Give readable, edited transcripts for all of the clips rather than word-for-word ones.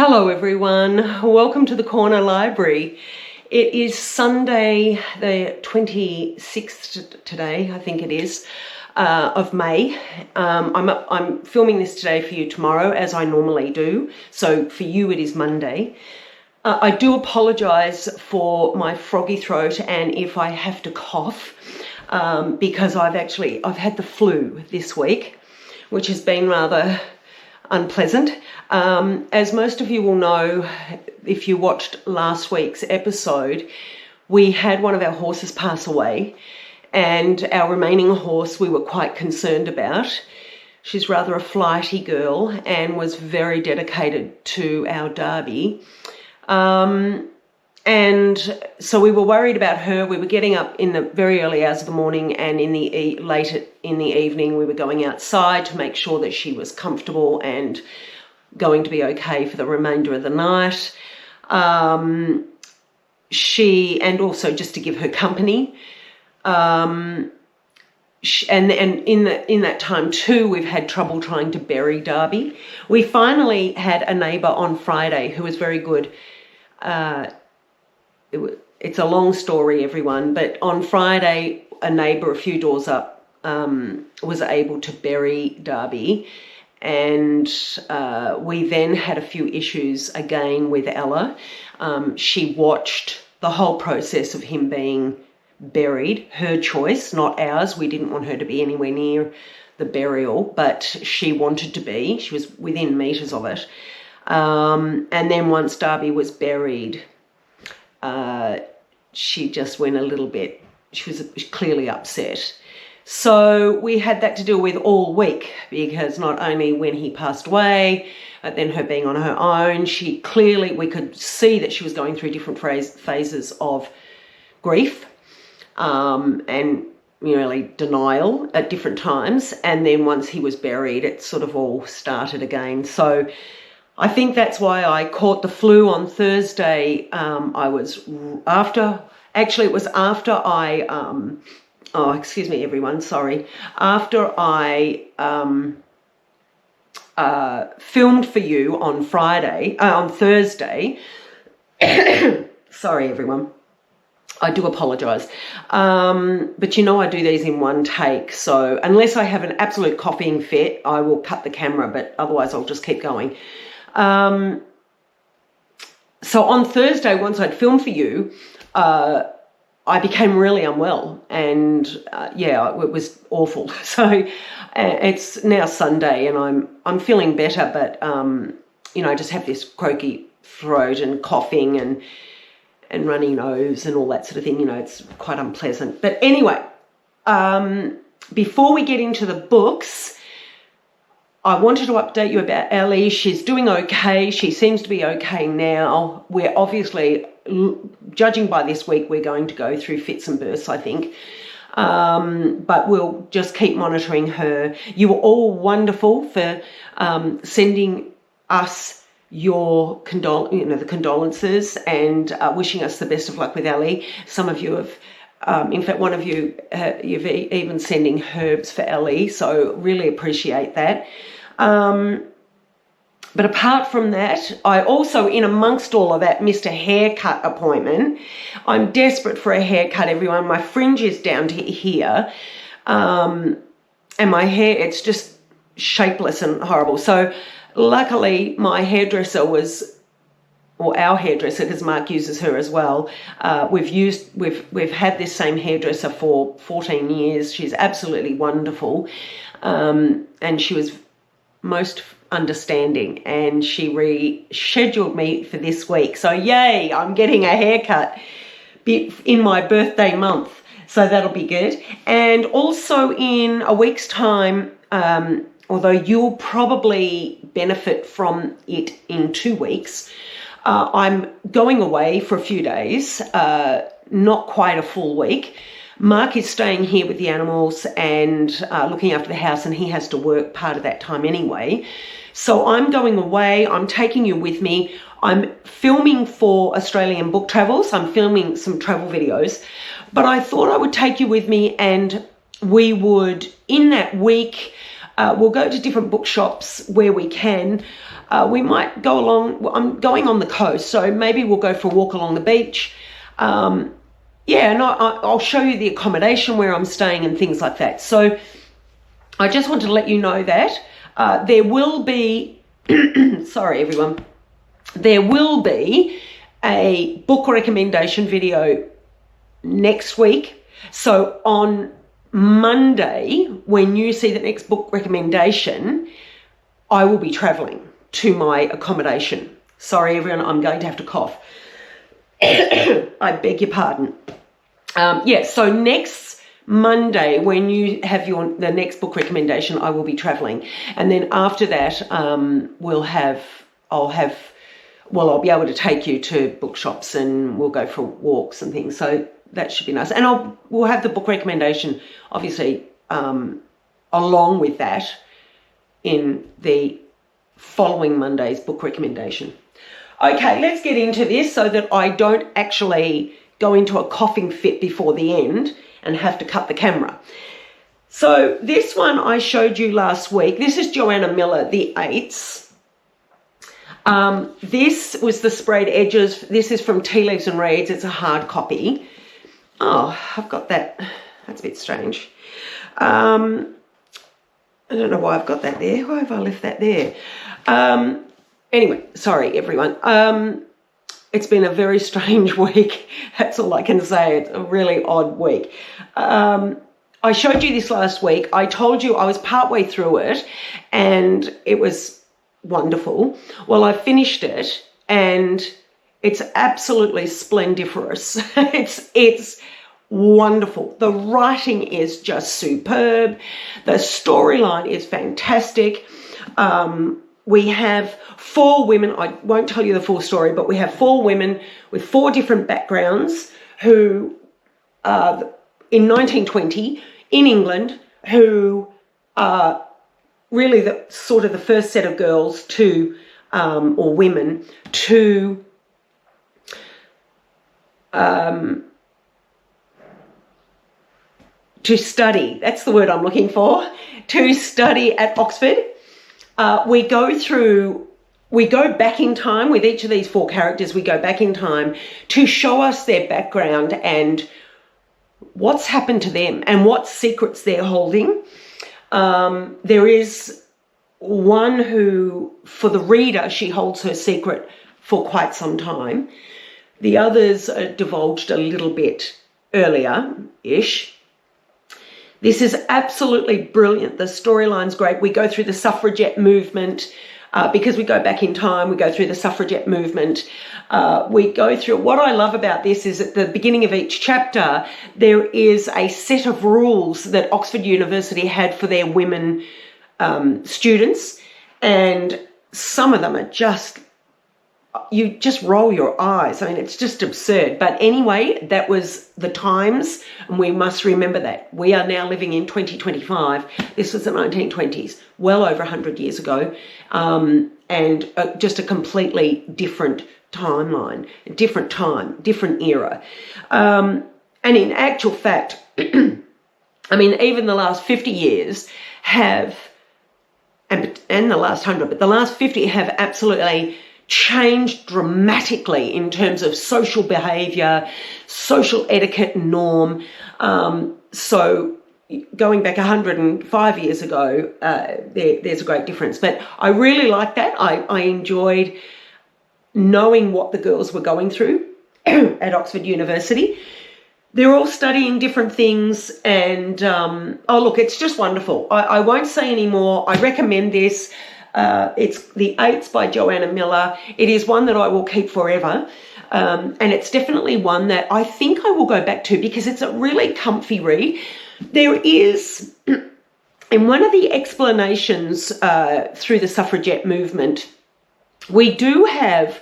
Hello everyone, welcome to the Corner Library. It is Sunday the 26th today, I think it is, of May. I'm filming this today for you tomorrow, as I normally do, so for you it is Monday. I do apologise for my froggy throat and if I have to cough, because I've had the flu this week, which has been rather unpleasant. As most of you will know, if you watched last week's episode, we had one of our horses pass away, and our remaining horse we were quite concerned about. She's rather a flighty girl and was very dedicated to our derby. And so we were worried about her. We were getting up in the very early hours of the morning, and late in the evening we were going outside to make sure that she was comfortable and going to be okay for the remainder of the night. And also just to give her company. And in that time too, we've had trouble trying to bury Darby. We finally had a neighbour on Friday who was very good. It's a long story, everyone, but on Friday, a neighbour a few doors up was able to bury Darby, and we then had a few issues again with Ella. She watched the whole process of him being buried, her choice, not ours. We didn't want her to be anywhere near the burial, but she wanted to be. She was within metres of it. And then once Darby was buried, she just went a little bit, she was clearly upset. So we had that to deal with all week, because not only when he passed away, but then her being on her own, we could see that she was going through different phases of grief, and really denial at different times. And then once he was buried, it sort of all started again. So I think that's why I caught the flu on Thursday. Excuse me, everyone, sorry. After I filmed for you on Thursday, sorry, everyone, I do apologise. But you know I do these in one take, so unless I have an absolute coughing fit, I will cut the camera, but otherwise I'll just keep going. So on Thursday, once I'd filmed for you, I became really unwell, and it was awful. So it's now Sunday, and I'm feeling better, but I just have this croaky throat and coughing and runny nose and all that sort of thing. It's quite unpleasant. But anyway, before we get into the books, I wanted to update you about Ellie. She's doing okay. She seems to be okay now. We're obviously, judging by this week, we're going to go through fits and bursts, I think. But we'll just keep monitoring her. You were all wonderful for sending us your the condolences and wishing us the best of luck with Ellie. Some of you have, in fact, one of you, you've even sending herbs for Ellie, so really appreciate that. But apart from that, I also, in amongst all of that, missed a haircut appointment. I'm desperate for a haircut, everyone. My fringe is down to here, and my hair, it's just shapeless and horrible. So luckily, my hairdresser our hairdresser, because Mark uses her as well. We've had this same hairdresser for 14 years. She's absolutely wonderful, and she was most understanding, and she rescheduled me for this week. So yay, I'm getting a haircut in my birthday month, so that'll be good. And also in a week's time, although you'll probably benefit from it in 2 weeks, I'm going away for a few days, not quite a full week. Mark is staying here with the animals and looking after the house, and he has to work part of that time anyway. So I'm going away. I'm taking you with me. I'm filming for Australian Book Travels. I'm filming some travel videos, but I thought I would take you with me, and we would, in that week, we'll go to different bookshops where we can. We might go along, I'm going on the coast, so maybe we'll go for a walk along the beach. Yeah, and I'll show you the accommodation where I'm staying and things like that. So I just want to let you know that there will be, sorry everyone, there will be a book recommendation video next week. So on Monday, when you see the next book recommendation, I will be traveling to my accommodation. Sorry everyone, I'm going to have to cough. I beg your pardon. Yeah, so next Monday, when you have the next book recommendation, I will be traveling. And then after that, I'll be able to take you to bookshops and we'll go for walks and things. So that should be nice. And we'll have the book recommendation, obviously, along with that in the following Monday's book recommendation. Okay, let's get into this so that I don't actually go into a coughing fit before the end and have to cut the camera. So this one I showed you last week. This is Joanna Miller, The Eights. This was the sprayed edges. This is from Tea Leaves and Reeds. It's a hard copy. Oh, I've got that. That's a bit strange. I don't know why I've got that there. Why have I left that there? Anyway, sorry everyone. It's been a very strange week. That's all I can say. It's a really odd week. I showed you this last week. I told you I was partway through it and it was wonderful. Well, I finished it and it's absolutely splendiferous. It's wonderful. The writing is just superb. The storyline is fantastic. We have 4 women, I won't tell you the full story, but we have 4 women with 4 different backgrounds who, in 1920, in England, who are really the first set of girls to, or women, to study, that's the word I'm looking for, to study at Oxford. We go back in time with each of these 4 characters. We go back in time to show us their background and what's happened to them and what secrets they're holding. There is one who, for the reader, she holds her secret for quite some time. The others are divulged a little bit earlier-ish. This is absolutely brilliant. The storyline's great. We go through the suffragette movement because we go back in time. We go through the suffragette movement. We go through, what I love about this is at the beginning of each chapter, there is a set of rules that Oxford University had for their women students. And some of them are just, you just roll your eyes. I mean, it's just absurd. But anyway, that was the times, and we must remember that. We are now living in 2025. This was the 1920s, well over 100 years ago, and just a completely different timeline, different time, different era. And in actual fact, I mean, even the last 50 years have, and the last 100, but the last 50 have absolutely changed dramatically in terms of social behaviour, social etiquette and norm. So going back 105 years ago, there's a great difference. But I really like that. I enjoyed knowing what the girls were going through at Oxford University. They're all studying different things and, oh, look, it's just wonderful. I won't say any more. I recommend this. It's The Eights by Joanna Miller. It is one that I will keep forever. And it's definitely one that I think I will go back to because it's a really comfy read. There is, in one of the explanations through the suffragette movement, we do have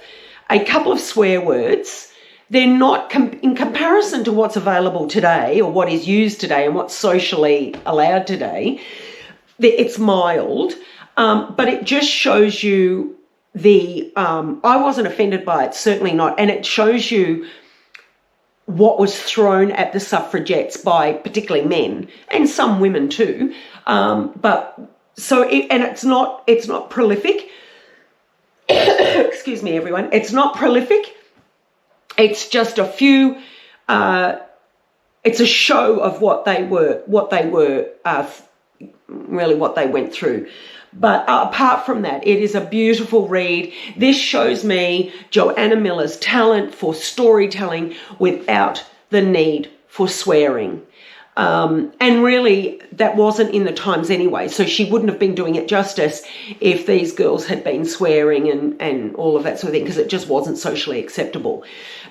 a couple of swear words. They're not, in comparison to what's available today or what is used today and what's socially allowed today, it's mild. But it just shows you I wasn't offended by it, certainly not. And it shows you what was thrown at the suffragettes by particularly men and some women too. And it's not prolific. excuse me, everyone. It's not prolific. It's just a few, it's a show of what they were, really what they went through. But apart from that, it is a beautiful read. This shows me Joanna Miller's talent for storytelling without the need for swearing. And really, that wasn't in the times anyway, so she wouldn't have been doing it justice if these girls had been swearing and all of that sort of thing, because it just wasn't socially acceptable.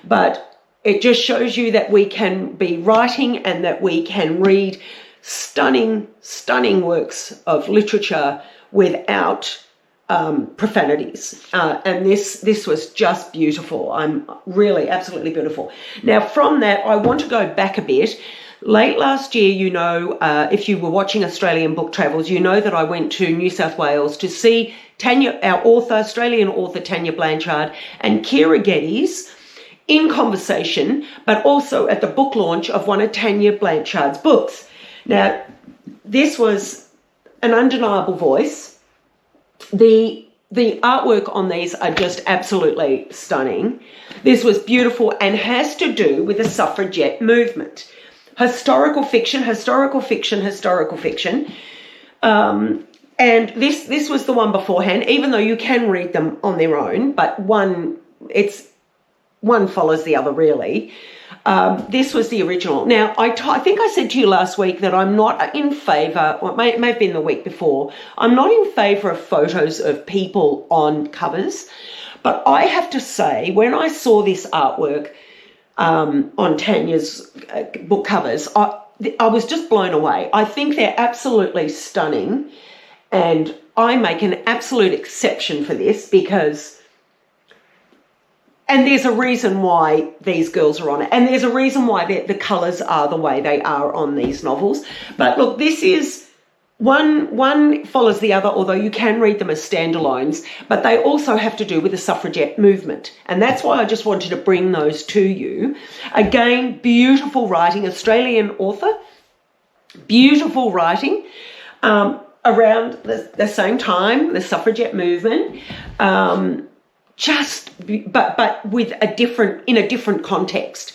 But it just shows you that we can be writing and that we can read stunning, stunning works of literature without profanities. And this was just beautiful. I'm really absolutely beautiful. Now, from that, I want to go back a bit. Late last year, you know, if you were watching Australian Book Travels, you know that I went to New South Wales to see Tanya, our author, Australian author Tanya Blanchard, and Kira Geddes in conversation, but also at the book launch of one of Tanya Blanchard's books. Now, this was an undeniable voice. The artwork on these are just absolutely stunning. This was beautiful and has to do with the suffragette movement. Historical fiction, historical fiction, historical fiction. And this was the one beforehand, even though you can read them on their own, but one follows the other, really. This was the original. Now, I think I said to you last week that I'm not in favour, or it may have been the week before, I'm not in favour of photos of people on covers. But I have to say, when I saw this artwork on Tanya's book covers, I was just blown away. I think they're absolutely stunning, and I make an absolute exception for this because, and there's a reason why these girls are on it, and there's a reason why the colours are the way they are on these novels. But look, this is one follows the other, although you can read them as standalones, but they also have to do with the suffragette movement. And that's why I just wanted to bring those to you. Again, beautiful writing, Australian author, beautiful writing around the same time, the suffragette movement, but with in a different context.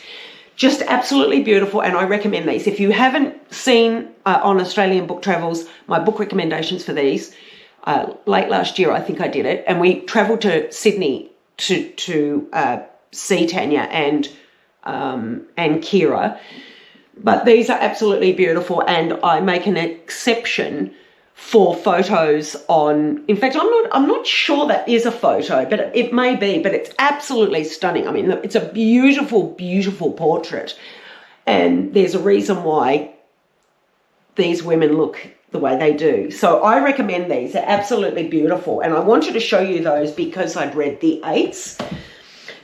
Just absolutely beautiful, and I recommend these. If you haven't seen on Australian Book Travels my book recommendations for these, late last year I think I did it, and we travelled to Sydney to see Tanya and Kira. But these are absolutely beautiful, and I make an exception for photos on. In fact, I'm not sure that is a photo, but it may be. But it's absolutely stunning. I mean, it's a beautiful, beautiful portrait, and there's a reason why these women look the way they do. So I recommend these. They're absolutely beautiful, and I wanted to show you those because I'd read The Eights.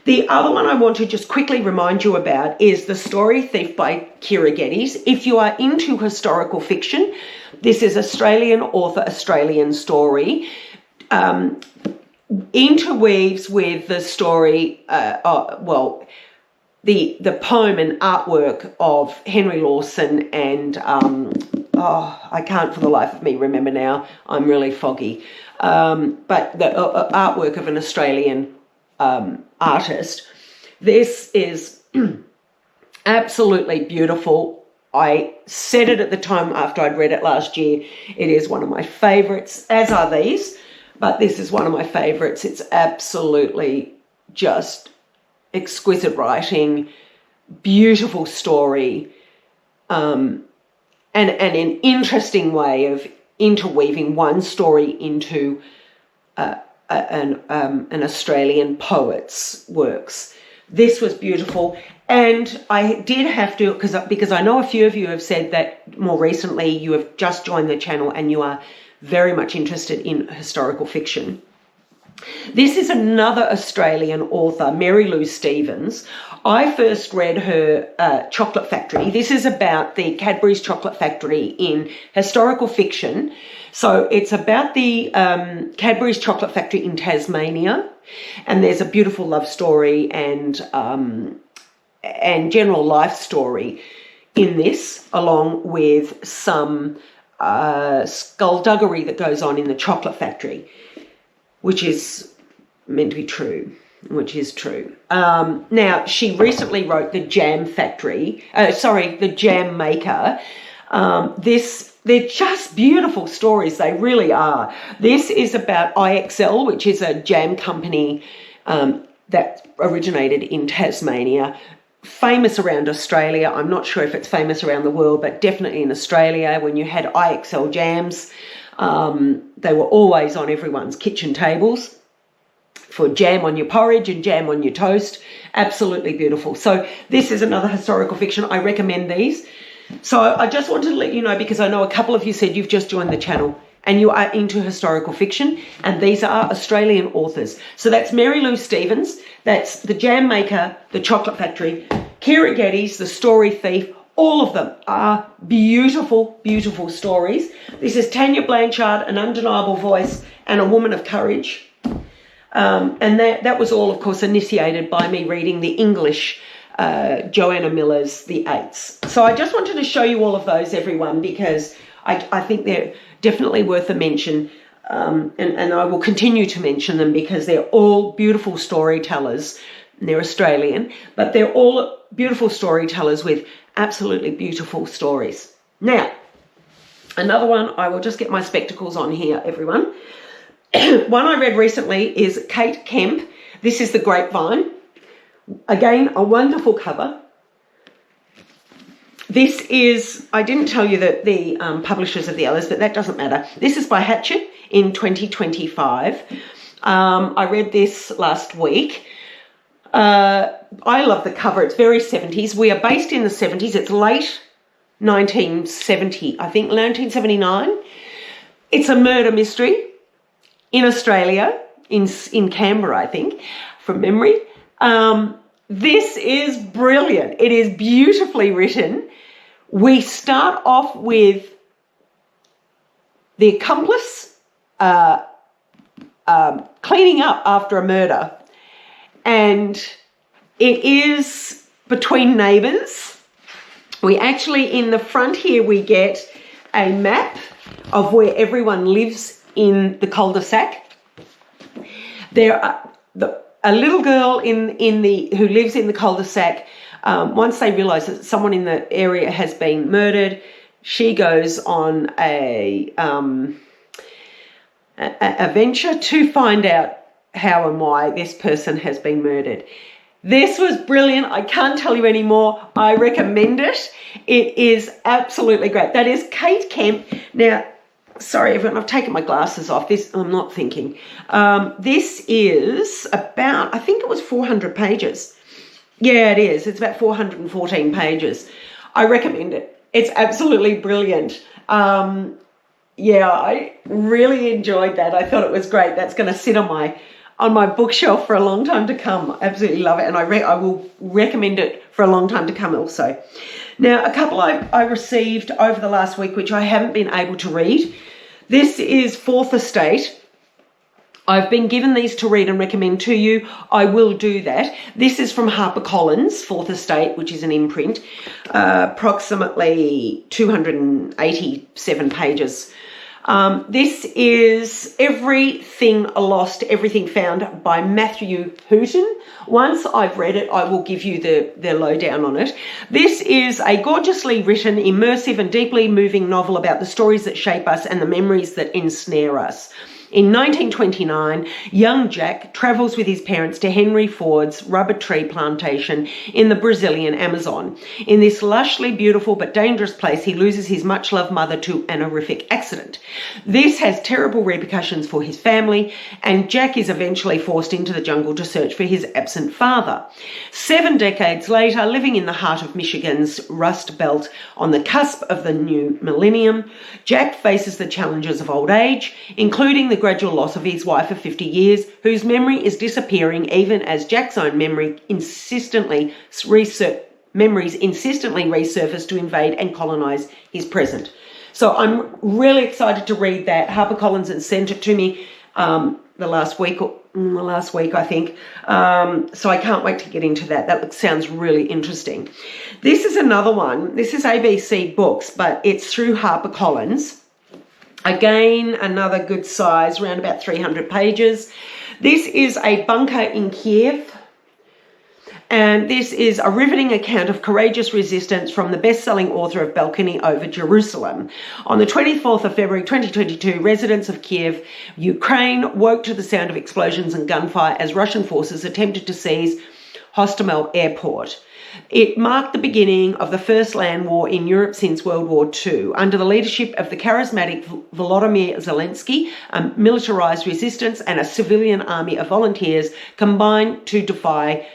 The other one I want to just quickly remind you about is The Story Thief by Kira Geddes. If you are into historical fiction, this is Australian author, Australian story, interweaves with the story, the poem and artwork of Henry Lawson and, I can't for the life of me remember now, I'm really foggy, but the artwork of an Australian artist. This is absolutely beautiful. I said it at the time after I'd read it last year. It is one of my favourites, as are these, but this is one of my favourites. It's absolutely just exquisite writing, beautiful story, and an interesting way of interweaving one story into an Australian poet's works. This was beautiful, and I did have to, because I know a few of you have said that more recently you have just joined the channel and you are very much interested in historical fiction. This is another Australian author, Mary Lou Stephens. I first read her Chocolate Factory. This is about the Cadbury's Chocolate Factory in historical fiction. So it's about the Cadbury's Chocolate Factory in Tasmania, and there's a beautiful love story and general life story in this, along with some skullduggery that goes on in the chocolate factory, which is meant to be true, which is true. Now, she recently wrote The Jam Maker. They're just beautiful stories. They really are. This is about IXL, which is a jam company that originated in Tasmania, famous around Australia. I'm not sure if it's famous around the world, but definitely in Australia. When you had IXL jams, they were always on everyone's kitchen tables for jam on your porridge and jam on your toast. Absolutely beautiful. So this is another historical fiction. I recommend these. So I just wanted to let you know, because I know a couple of you said you've just joined the channel and you are into historical fiction, and these are Australian authors. So that's Mary Lou Stephens, that's The Jam Maker, The Chocolate Factory, Kira Geddes, The Story Thief. All of them are beautiful, beautiful stories. This is Tanya Blanchard, an undeniable voice and a woman of courage. And that was all, of course, initiated by me reading the English Joanna Miller's The Eights. So I just wanted to show you all of those, everyone, because I think they're definitely worth a mention, and I will continue to mention them because they're all beautiful storytellers. They're Australian, but they're all beautiful storytellers with absolutely beautiful stories. Now, another one, I will just get my spectacles on here, everyone. One I read recently is Kate Kemp. This is The Grapevine. Again, a wonderful cover. This is, I didn't tell you the publishers of the others, but that doesn't matter. This is by Hachette in 2025. I read this last week. I love the cover. It's very 70s. We are based in the 70s. It's late 1970, I think 1979. It's a murder mystery in Australia, in Canberra, I think, from memory. This is brilliant. It is beautifully written. We start off with the accomplice cleaning up after a murder, and it is between neighbours. We actually, in the front here, we get a map of where everyone lives in the cul-de-sac. There are a little girl who lives in the cul-de-sac. Once they realise that someone in the area has been murdered, she goes on a venture to find out how and why this person has been murdered. This was brilliant. I can't tell you any more. I recommend it. It is absolutely great. That is Kate Kemp. Now, sorry, everyone, I've taken my glasses off. I'm not thinking. This is about, I think it was 400 pages. Yeah, it is. It's about 414 pages. I recommend it. It's absolutely brilliant. Yeah, I really enjoyed that. I thought it was great. That's going to sit on my bookshelf for a long time to come. I absolutely love it, and I will recommend it for a long time to come also. Now, a couple I received over the last week, which I haven't been able to read. This is Fourth Estate. I've been given these to read and recommend to you. I will do that. This is from HarperCollins, Fourth Estate, which is an imprint, approximately 287 pages. This is Everything Lost, Everything Found by Matthew Hooton. Once I've read it, I will give you the lowdown on it. This is a gorgeously written, immersive and deeply moving novel about the stories that shape us and the memories that ensnare us. In 1929, young Jack travels with his parents to Henry Ford's rubber tree plantation in the Brazilian Amazon. In this lushly beautiful but dangerous place, he loses his much-loved mother to an horrific accident. This has terrible repercussions for his family, and Jack is eventually forced into the jungle to search for his absent father. 7 decades later, living in the heart of Michigan's Rust Belt on the cusp of the new millennium, Jack faces the challenges of old age, including the gradual loss of his wife of 50 years, whose memory is disappearing even as Jack's own memories insistently resurface to invade and colonise his present. So I'm really excited to read that. HarperCollins had sent it to me the last week, I think. So I can't wait to get into that. That sounds really interesting. This is another one. This is ABC Books, but it's through HarperCollins. Again, another good size, around about 300 pages. This is a bunker in Kiev. And this is a riveting account of courageous resistance from the best-selling author of Balcony Over Jerusalem. On the 24th of February 2022, residents of Kiev, Ukraine, woke to the sound of explosions and gunfire as Russian forces attempted to seize Hostomel Airport. It marked the beginning of the first land war in Europe since World War II. Under the leadership of the charismatic Volodymyr Zelensky, a militarized resistance and a civilian army of volunteers combined to defy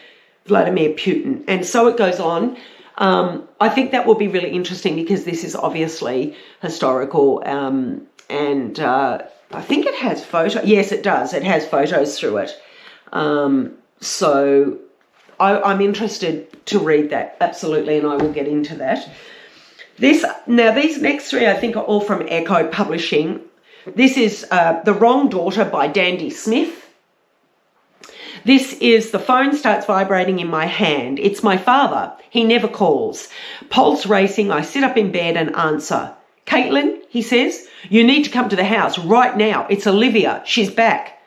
Vladimir Putin. And so it goes on. I think that will be really interesting because this is obviously historical, and I think it has photos. Yes, it does. It has photos through it. So I'm interested to read that, absolutely, and I will get into that. Now, these next three I think are all from Echo Publishing. This is The Wrong Daughter by Dandy Smith. This is The Phone Starts Vibrating in My Hand. It's my father. He never calls. Pulse racing, I sit up in bed and answer. Caitlin, he says, you need to come to the house right now. It's Olivia. She's back.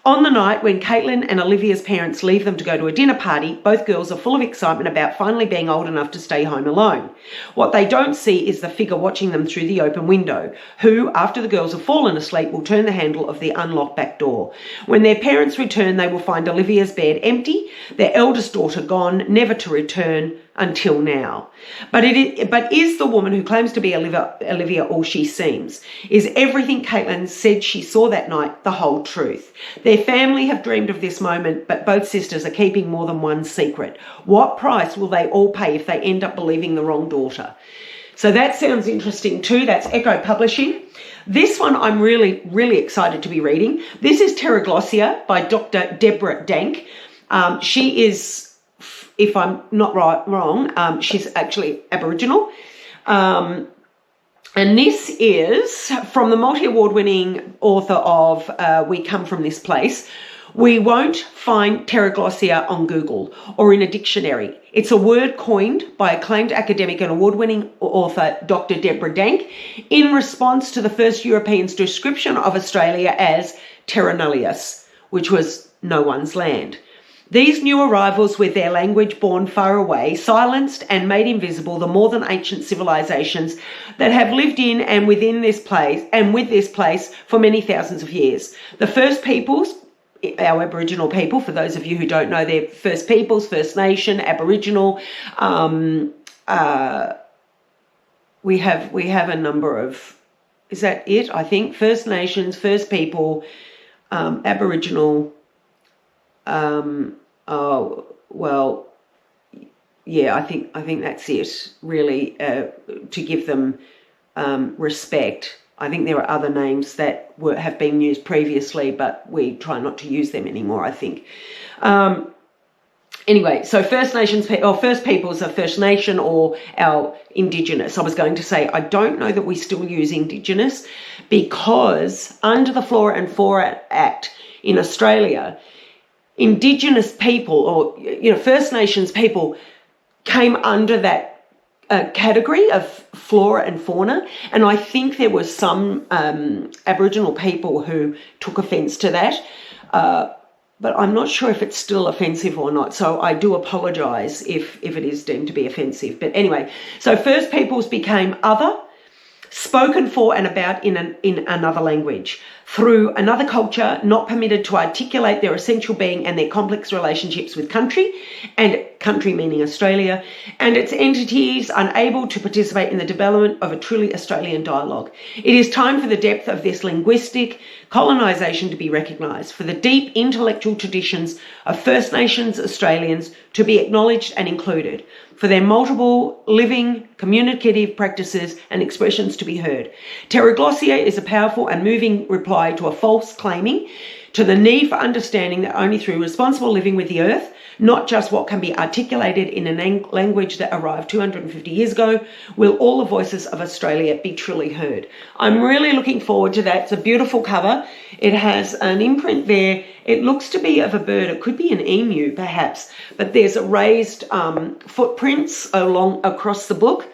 On the night when Caitlin and Olivia's parents leave them to go to a dinner party, both girls are full of excitement about finally being old enough to stay home alone. What they don't see is the figure watching them through the open window, who, after the girls have fallen asleep, will turn the handle of the unlocked back door. When their parents return, they will find Olivia's bed empty, their eldest daughter gone, never to return until now. But is the woman who claims to be Olivia all she seems? Is everything Caitlin said she saw that night the whole truth? Their family have dreamed of this moment, but both sisters are keeping more than one secret. What price will they all pay if they end up believing the wrong daughter? So that sounds interesting too. That's Echo Publishing. This one I'm really, really excited to be reading. This is Pteroglossia by Dr. Deborah Dank. She is, if I'm not wrong, she's actually Aboriginal. And this is from the multi-award-winning author of We Come From This Place. We won't find Pteroglossia on Google or in a dictionary. It's a word coined by acclaimed academic and award-winning author Dr. Deborah Dank in response to the first Europeans' description of Australia as terra nullius, which was no one's land. These new arrivals, with their language born far away, silenced and made invisible the more than ancient civilizations that have lived in and within this place and with this place for many thousands of years. The First Peoples, our Aboriginal people, for those of you who don't know, they're First Peoples, First Nation, Aboriginal. We have a number of, is that it? I think First Nations, First People, Aboriginal. Oh well, yeah. I think that's it. Really, to give them respect. I think there are other names that have been used previously, but we try not to use them anymore, I think. Anyway, so First Nations or First Peoples are First Nation or our Indigenous. I was going to say I don't know that we still use Indigenous because under the Flora and Fauna Act in Australia, Indigenous people or First Nations people came under that category of flora and fauna, and I think there was some Aboriginal people who took offence to that, but I'm not sure if it's still offensive or not, so I do apologise if it is deemed to be offensive. But anyway, so First Peoples became other, spoken for and about in another language, through another culture, not permitted to articulate their essential being and their complex relationships with country, and country meaning Australia, and its entities unable to participate in the development of a truly Australian dialogue. It is time for the depth of this linguistic colonisation to be recognised, for the deep intellectual traditions of First Nations Australians to be acknowledged and included, for their multiple living communicative practices and expressions to be heard. Pteroglossia is a powerful and moving reply to a false claiming to the need for understanding that only through responsible living with the earth, not just what can be articulated in a language that arrived 250 years ago, will all the voices of Australia be truly heard. I'm really looking forward to that. It's a beautiful cover. It has an imprint there. It looks to be of a bird. It could be an emu, perhaps, but there's raised footprints across the book.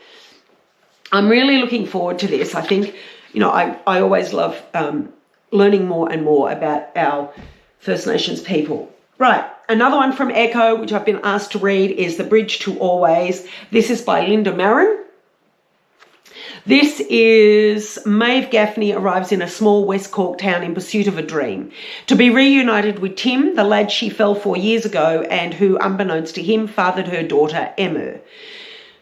I'm really looking forward to this. I think, I always love learning more and more about our First Nations people. Right, another one from Echo, which I've been asked to read, is The Bridge to Always. This is by Linda Marin. This is Maeve Gaffney arrives in a small West Cork town in pursuit of a dream. To be reunited with Tim, the lad she fell for years ago and who, unbeknownst to him, fathered her daughter, Emma.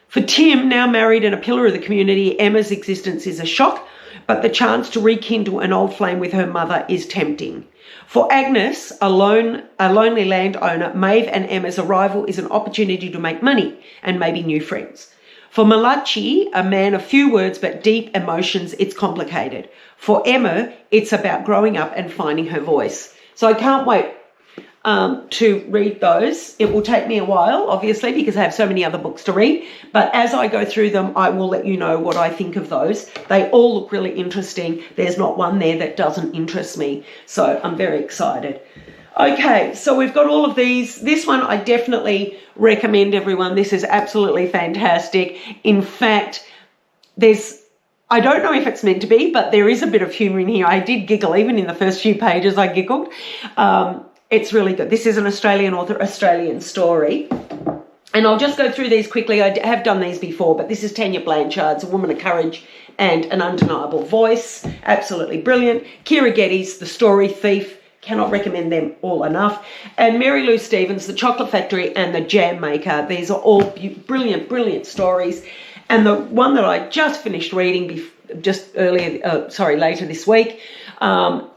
For Tim, now married and a pillar of the community, Emma's existence is a shock, but the chance to rekindle an old flame with her mother is tempting. For Agnes, a lonely landowner, Maeve and Emma's arrival is an opportunity to make money and maybe new friends. For Malachi, a man of few words but deep emotions, it's complicated. For Emma, it's about growing up and finding her voice. So I can't wait to read those. It will take me a while, obviously, because I have so many other books to read. But as I go through them, I will let you know what I think of those. They all look really interesting. There's not one there that doesn't interest me. So I'm very excited. Okay, so we've got all of these. This one I definitely recommend everyone. This is absolutely fantastic. In fact, I don't know if it's meant to be, but there is a bit of humour in here. I did giggle, even in the first few pages I giggled. It's really good. This is an Australian author, Australian story. And I'll just go through these quickly. I have done these before, but this is Tanya Blanchard's A Woman of Courage and an Undeniable Voice. Absolutely brilliant. Kira Geddes, The Story Thief. Cannot recommend them all enough. And Mary Lou Stevens, The Chocolate Factory and The Jam Maker. These are all brilliant, brilliant stories. And the one that I just finished reading later this week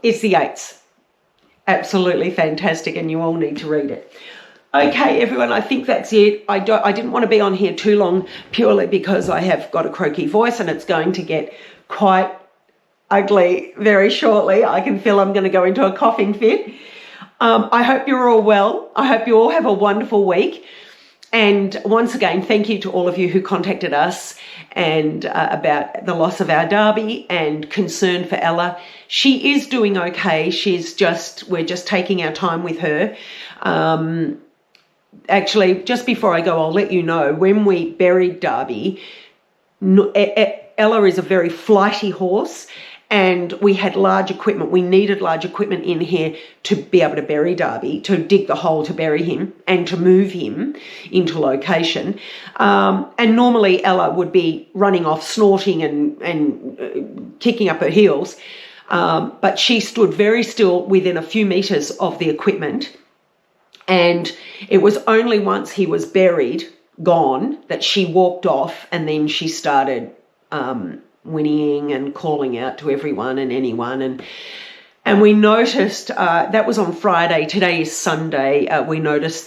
is The Eights. Absolutely fantastic, and you all need to read it. Okay, everyone, I think that's it. I didn't want to be on here too long purely because I have got a croaky voice and it's going to get quite ugly very shortly. I can feel I'm going to go into a coughing fit. I hope you're all well. I hope you all have a wonderful week. And once again, thank you to all of you who contacted us and about the loss of our Derby and concern for Ella. She is doing okay. We're just taking our time with her. Actually, just before I go, I'll let you know, when we buried Derby, Ella is a very flighty horse. And we had large equipment. We needed large equipment in here to be able to bury Derby, to dig the hole to bury him and to move him into location. And normally Ella would be running off, snorting and kicking up her heels. But she stood very still within a few metres of the equipment. And it was only once he was buried, gone, that she walked off, and then she started whinnying and calling out to everyone and anyone, and we noticed that was on Friday. Today is Sunday. We noticed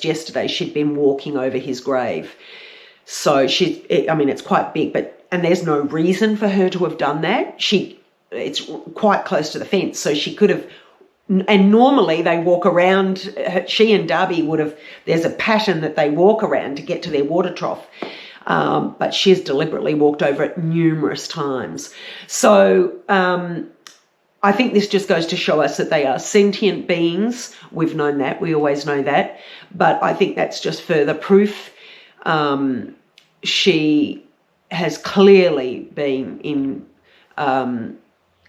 yesterday she'd been walking over his grave. So it's quite big, and there's no reason for her to have done that. It's quite close to the fence, so she could have. And normally they walk around. She and Darby there's a pattern that they walk around to get to their water trough. But she's deliberately walked over it numerous times. So I think this just goes to show us that they are sentient beings. We've known that. We always know that. But I think that's just further proof. She has clearly been in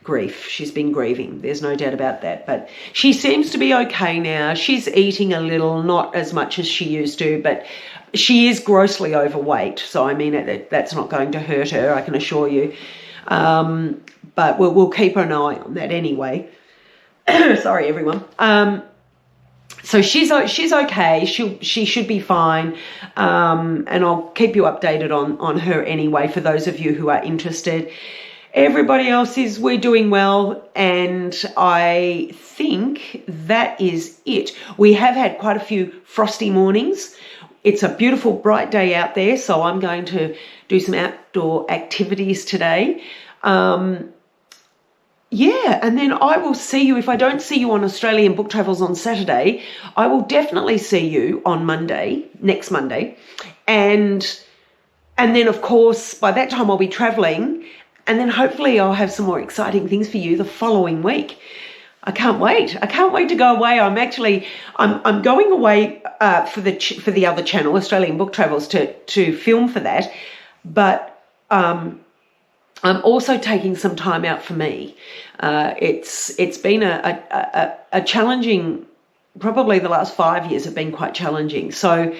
grief. She's been grieving. There's no doubt about that. But she seems to be okay now. She's eating a little, not as much as she used to, but she is grossly overweight, so that's not going to hurt her, I can assure you. But we'll keep an eye on that anyway. Sorry, everyone. So she's okay. She should be fine, and I'll keep you updated on her anyway. For those of you who are interested, everybody else we're doing well, and I think that is it. We have had quite a few frosty mornings. It's a beautiful, bright day out there, so I'm going to do some outdoor activities today. And then I will see you. If I don't see you on Australian Book Travels on Saturday, I will definitely see you on next Monday. And then, of course, by that time I'll be travelling, and then hopefully I'll have some more exciting things for you the following week. I can't wait. I can't wait to go away. I'm going away for the other channel, Australian Book Travels, to film for that. But I'm also taking some time out for me. It's been a challenging, probably the last 5 years have been quite challenging. So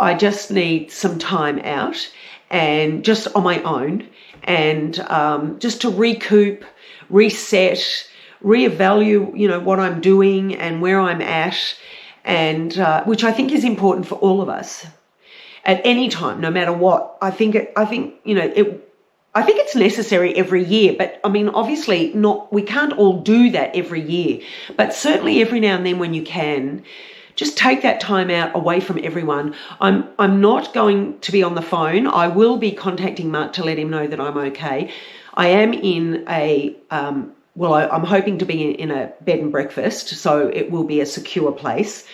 I just need some time out and just on my own and just to recoup, reset, reevaluate, what I'm doing and where I'm at, and which I think is important for all of us at any time, no matter what. I think it's necessary every year, but I mean, obviously we can't all do that every year, but certainly every now and then when you can, just take that time out away from everyone. I'm not going to be on the phone. I will be contacting Mark to let him know that I'm okay. I am in I'm hoping to be in a bed and breakfast, so it will be a secure place.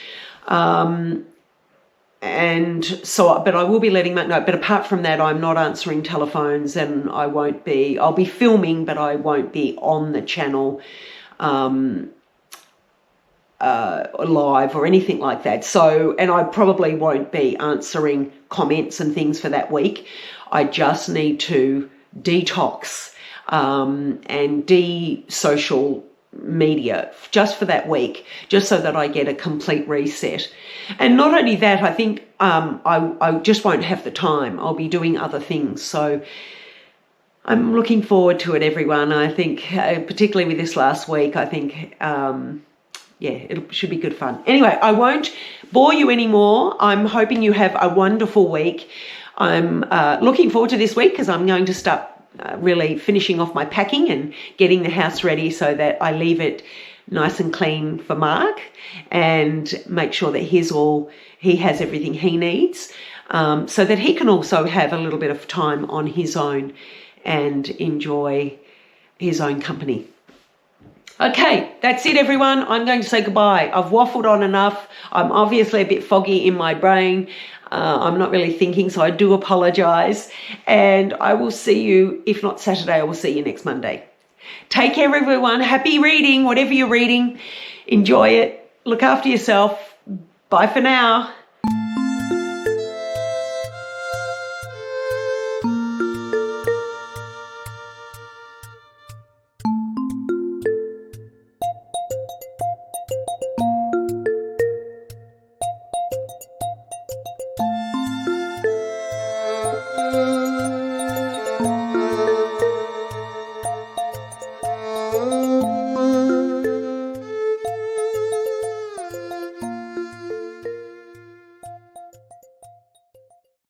And so, but I will be letting Mark know. But apart from that, I'm not answering telephones, and I'll be filming, but I won't be on the channel live or anything like that. So, and I probably won't be answering comments and things for that week. I just need to detox and de-social media just for that week, just so that I get a complete reset. And not only that, I think I just won't have the time. I'll be doing other things. So I'm looking forward to it, everyone. I think, particularly with this last week, I think, it should be good fun. Anyway, I won't bore you anymore. I'm hoping you have a wonderful week. I'm looking forward to this week because I'm going to start really finishing off my packing and getting the house ready so that I leave it nice and clean for Mark and make sure that he has everything he needs, so that he can also have a little bit of time on his own and enjoy his own company. Okay, that's it, everyone. I'm going to say goodbye. I've waffled on enough. I'm obviously a bit foggy in my brain. I'm not really thinking, so I do apologise. And I will see you, if not Saturday, I will see you next Monday. Take care, everyone. Happy reading, whatever you're reading. Enjoy it. Look after yourself. Bye for now.